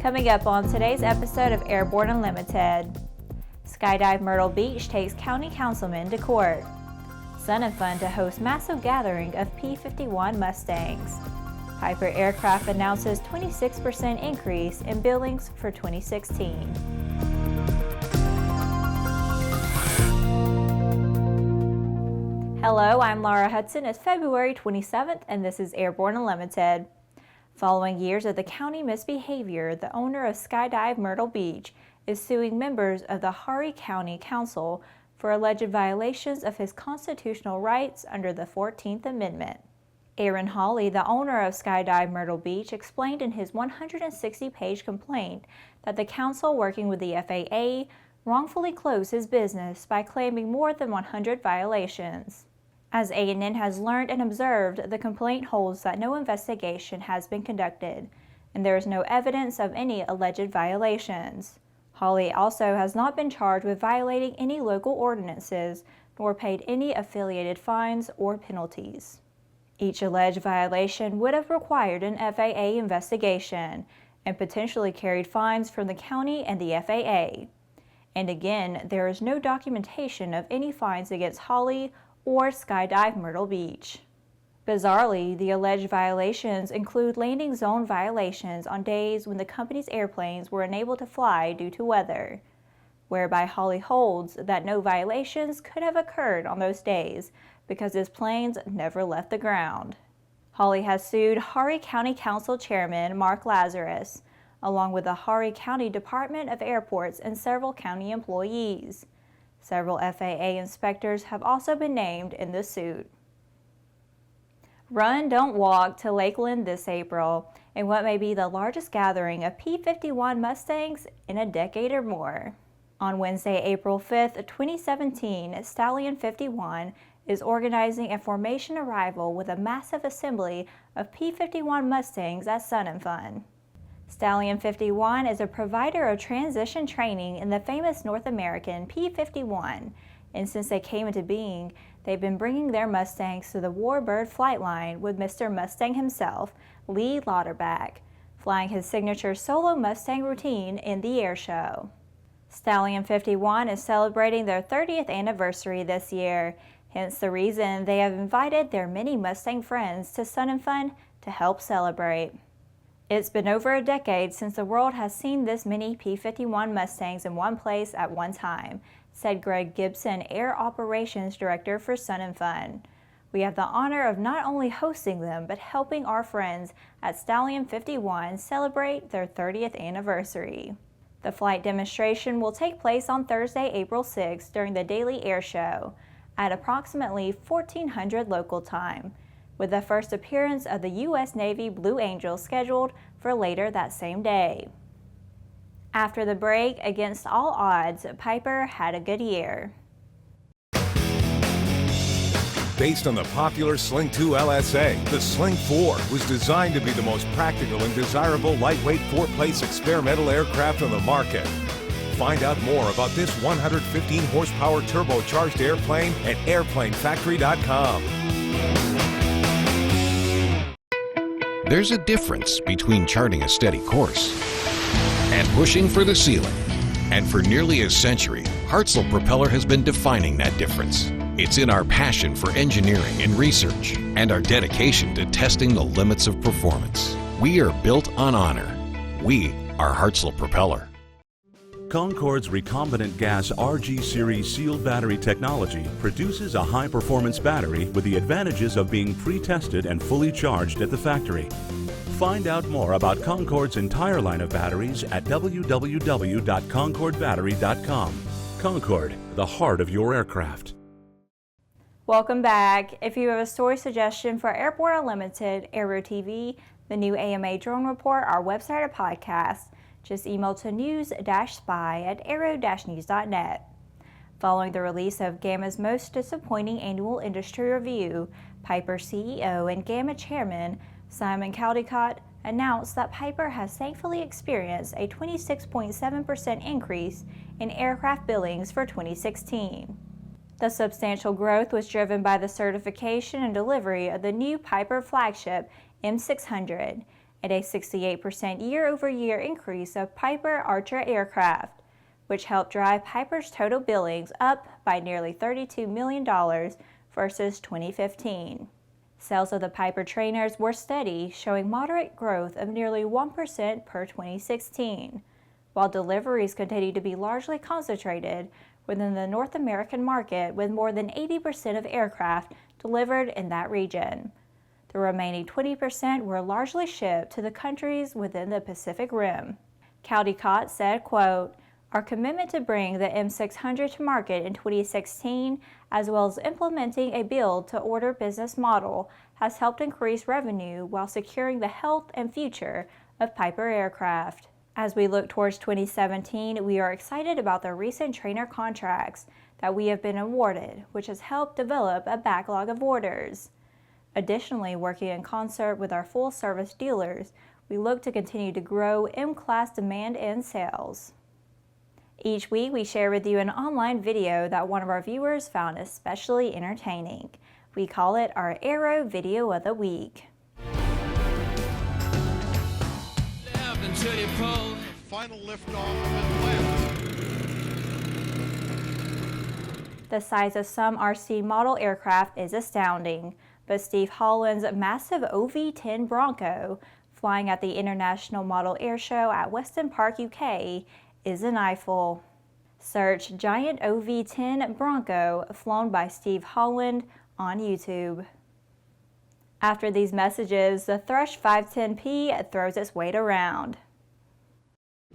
Coming up on today's episode of Airborne Unlimited, Skydive Myrtle Beach takes county councilmen to court. Sun and Fun to host massive gathering of P-51 Mustangs. Piper Aircraft announces 26% increase in Billings for 2016. Hello, I'm Laura Hutson. It's February 27th and this is Airborne Unlimited. Following years of the county misbehavior, the owner of Skydive Myrtle Beach is suing members of the Horry County Council for alleged violations of his constitutional rights under the 14th Amendment. Aaron Hawley, the owner of Skydive Myrtle Beach, explained in his 160-page complaint that the council, working with the FAA, wrongfully closed his business by claiming more than 100 violations. As ANN has learned and observed, the complaint holds that no investigation has been conducted, and there is no evidence of any alleged violations. Hawley also has not been charged with violating any local ordinances, nor paid any affiliated fines or penalties. Each alleged violation would have required an FAA investigation, and potentially carried fines from the county and the FAA. And again, there is no documentation of any fines against Hawley or Skydive Myrtle Beach. Bizarrely, the alleged violations include landing zone violations on days when the company's airplanes were unable to fly due to weather, whereby Hawley holds that no violations could have occurred on those days because his planes never left the ground. Hawley has sued Horry County Council Chairman Mark Lazarus, along with the Horry County Department of Airports and several county employees. Several FAA inspectors have also been named in the suit. Run, Don't Walk to Lakeland this April in what may be the largest gathering of P-51 Mustangs in a decade or more. On Wednesday, April 5th, 2017, Stallion 51 is organizing a formation arrival with a massive assembly of P-51 Mustangs at Sun and Fun. Stallion 51 is a provider of transition training in the famous North American P-51, and since they came into being, they've been bringing their Mustangs to the Warbird flight line with Mr. Mustang himself, Lee Lauterbach, flying his signature solo Mustang routine in the air show. Stallion 51 is celebrating their 30th anniversary this year, hence the reason they have invited their many Mustang friends to Sun and Fun to help celebrate. It's been over a decade since the world has seen this many P-51 Mustangs in one place at one time, said Greg Gibson, Air Operations Director for Sun and Fun. We have the honor of not only hosting them, but helping our friends at Stallion 51 celebrate their 30th anniversary. The flight demonstration will take place on Thursday, April 6th during the daily air show at approximately 1400 local time, with the first appearance of the U.S. Navy Blue Angels scheduled for later that same day. After the break, against all odds, Piper had a good year. Based on the popular Sling 2 LSA, the Sling 4 was designed to be the most practical and desirable lightweight four-place experimental aircraft on the market. Find out more about this 115 horsepower turbocharged airplane at airplanefactory.com. There's a difference between charting a steady course and pushing for the ceiling. And for nearly a century, Hartzell Propeller has been defining that difference. It's in our passion for engineering and research and our dedication to testing the limits of performance. We are built on honor. We are Hartzell Propeller. Concorde's recombinant gas RG series sealed battery technology produces a high-performance battery with the advantages of being pre-tested and fully charged at the factory. Find out more about Concorde's entire line of batteries at www.concordebattery.com. Concorde, the heart of your aircraft. Welcome back. If you have a story suggestion for Airborne Unlimited, Aero-TV, the new AMA drone report, our website or podcast, just email to news-spy@aero-news.net. Following the release of Gamma's most disappointing annual industry review, Piper CEO and Gamma Chairman Simon Caldecott announced that Piper has thankfully experienced a 26.7% increase in aircraft billings for 2016. The substantial growth was driven by the certification and delivery of the new Piper flagship M600, and a 68% year-over-year increase of Piper Archer aircraft, which helped drive Piper's total billings up by nearly $32 million versus 2015. Sales of the Piper trainers were steady, showing moderate growth of nearly 1% per 2016, while deliveries continued to be largely concentrated within the North American market, with more than 80% of aircraft delivered in that region. The remaining 20% were largely shipped to the countries within the Pacific Rim. Caldecott said, quote, "Our commitment to bring the M600 to market in 2016, as well as implementing a build-to-order business model, has helped increase revenue while securing the health and future of Piper aircraft. As we look towards 2017, we are excited about the recent trainer contracts that we have been awarded, which has helped develop a backlog of orders. Additionally, working in concert with our full-service dealers, we look to continue to grow M-Class demand and sales." Each week, we share with you an online video that one of our viewers found especially entertaining. We call it our Aero Video of the Week. Final liftoff of Atlanta. The size of some RC model aircraft is astounding, but Steve Holland's massive OV-10 Bronco, flying at the International Model Air Show at Weston Park, UK, is an eyeful. Search Giant OV-10 Bronco flown by Steve Holland on YouTube. After these messages, the Thrush 510P throws its weight around.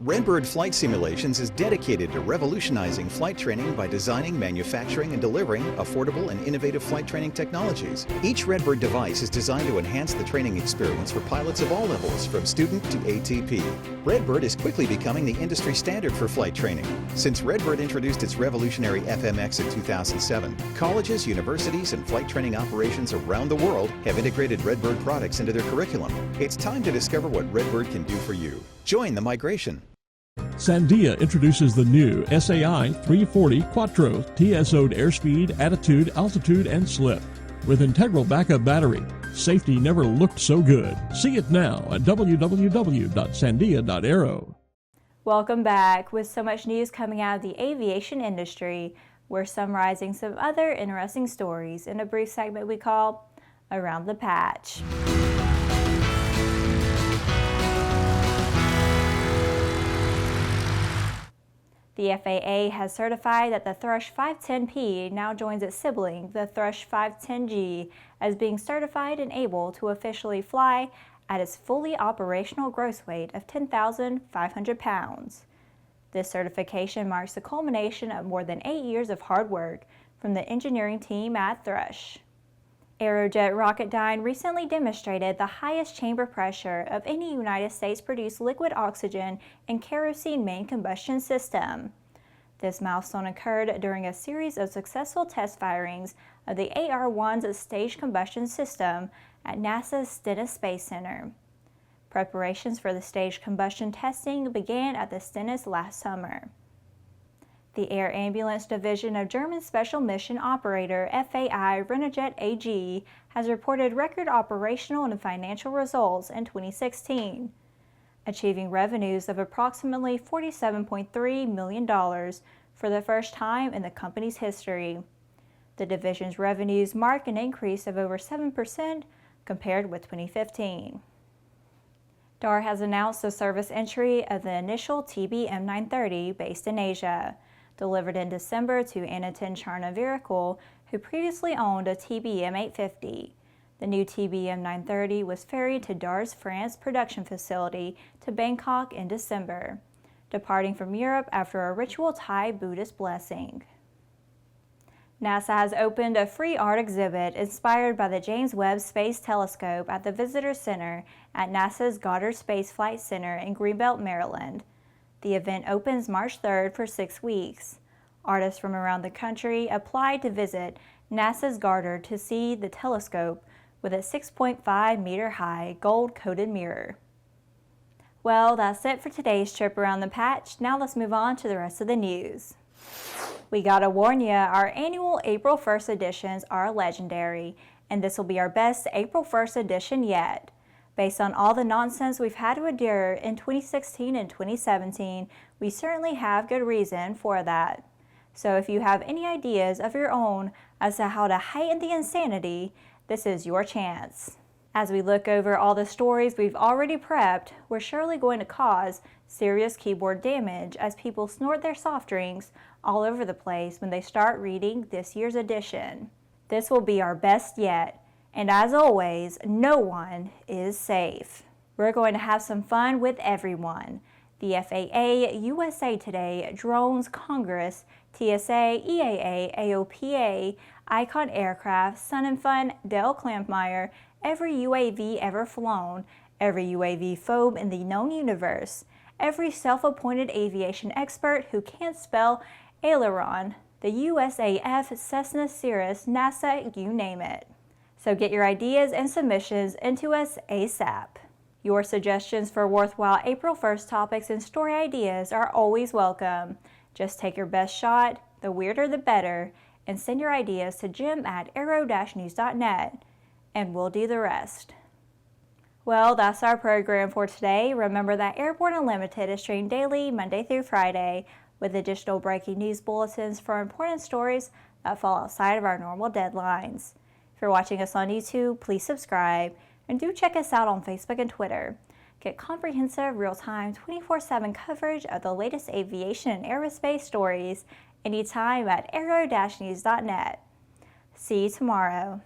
Redbird Flight Simulations is dedicated to revolutionizing flight training by designing, manufacturing, and delivering affordable and innovative flight training technologies. Each Redbird device is designed to enhance the training experience for pilots of all levels, from student to ATP. Redbird is quickly becoming the industry standard for flight training. Since Redbird introduced its revolutionary FMX in 2007, colleges, universities, and flight training operations around the world have integrated Redbird products into their curriculum. It's time to discover what Redbird can do for you. Join the migration. Sandia introduces the new SAI 340 Quattro TSO'd airspeed, attitude, altitude, and slip. With integral backup battery, safety never looked so good. See it now at www.sandia.aero. Welcome back. With so much news coming out of the aviation industry, we're summarizing some other interesting stories in a brief segment we call Around the Patch. The FAA has certified that the Thrush 510P now joins its sibling, the Thrush 510G, as being certified and able to officially fly at its fully operational gross weight of 10,500 pounds. This certification marks the culmination of more than 8 years of hard work from the engineering team at Thrush. Aerojet Rocketdyne recently demonstrated the highest chamber pressure of any United States-produced liquid oxygen and kerosene main combustion system. This milestone occurred during a series of successful test firings of the AR-1's staged combustion system at NASA's Stennis Space Center. Preparations for the staged combustion testing began at the Stennis last summer. The Air Ambulance Division of German Special Mission Operator FAI Aerojet AG has reported record operational and financial results in 2016, achieving revenues of approximately $47.3 million for the first time in the company's history. The division's revenues mark an increase of over 7% compared with 2015. DAR has announced the service entry of the initial TBM-930 based in Asia, delivered in December to Anantin Charnavirakul, who previously owned a TBM-850. The new TBM-930 was ferried to DAR's France production facility to Bangkok in December, departing from Europe after a ritual Thai Buddhist blessing. NASA has opened a free art exhibit inspired by the James Webb Space Telescope at the Visitor Center at NASA's Goddard Space Flight Center in Greenbelt, Maryland. The event opens March 3rd for 6 weeks. Artists from around the country applied to visit NASA's Goddard to see the telescope with its 6.5-meter-high gold-coated mirror. Well, that's it for today's trip around the patch. Now let's move on to the rest of the news. We gotta warn ya, our annual April 1st editions are legendary, and this will be our best April 1st edition yet. Based on all the nonsense we've had to endure in 2016 and 2017, we certainly have good reason for that. So if you have any ideas of your own as to how to heighten the insanity, this is your chance. As we look over all the stories we've already prepped, we're surely going to cause serious keyboard damage as people snort their soft drinks all over the place when they start reading this year's edition. This will be our best yet. And as always, no one is safe. We're going to have some fun with everyone. The FAA, USA Today, Drones, Congress, TSA, EAA, AOPA, Icon Aircraft, Sun and Fun, Dell Clampmeyer, every UAV ever flown, every UAV phobe in the known universe, every self-appointed aviation expert who can't spell aileron, the USAF, Cessna, Cirrus, NASA, you name it. So get your ideas and submissions into us ASAP. Your suggestions for worthwhile April 1st topics and story ideas are always welcome. Just take your best shot, the weirder the better, and send your ideas to jim@aero-news.net, and we'll do the rest. Well, that's our program for today. Remember that Airborne Unlimited is streamed daily, Monday through Friday, with additional breaking news bulletins for important stories that fall outside of our normal deadlines. If you're watching us on YouTube, please subscribe, and do check us out on Facebook and Twitter. Get comprehensive, real-time, 24/7 coverage of the latest aviation and aerospace stories anytime at aero-news.net. See you tomorrow.